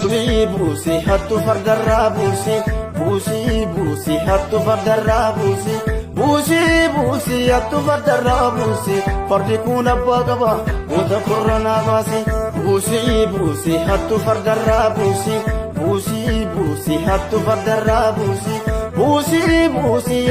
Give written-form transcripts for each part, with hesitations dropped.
buusi hattu fardarraa buusi hattu fardarraa buusi hattu fardarraa buusi fardi kun abbaa qaba goota koronaa baasi buusi hattu fardarraa buusi hattu fardarraa buusi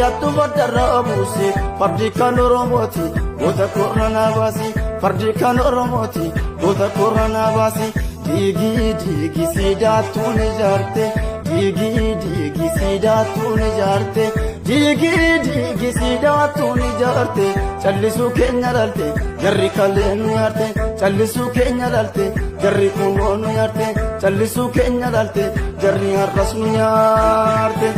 hattu fardarraa buusi fardi kan oromooti goota koronaa baasi fardi kan oromooti goota koronaa baasi. Digi sidaatuun ijaarte digi sidaatuun ijaarte digi sidaatuun ijaarte callisuu keenya dhalte garri kalee nu yaarte callisuu keenya dhalte garri kunoo nu yaarte callisuu keenya dhalte garri har'as nu yaarte.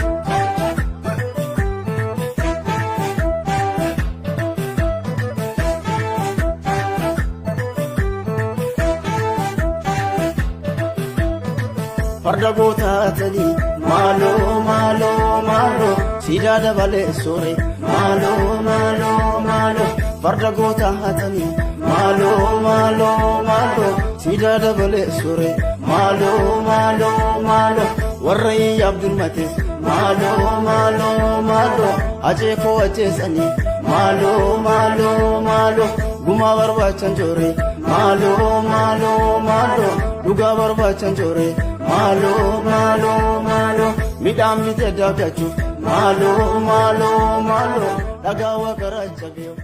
Farda gootaatanii maaloo siidaa dabalee soore maaloo farda gootaatanii maaloo siidaa dabalee soore maaloo warra iyyaaf dirmates maaloo ajee koo ajeessanii maaloo gumaa barbaachan joore maaloo dhugaa barbaachan joore. Maaloo midhaan bitee daakachuuf maaloo dhagaa waa garaa jabeef.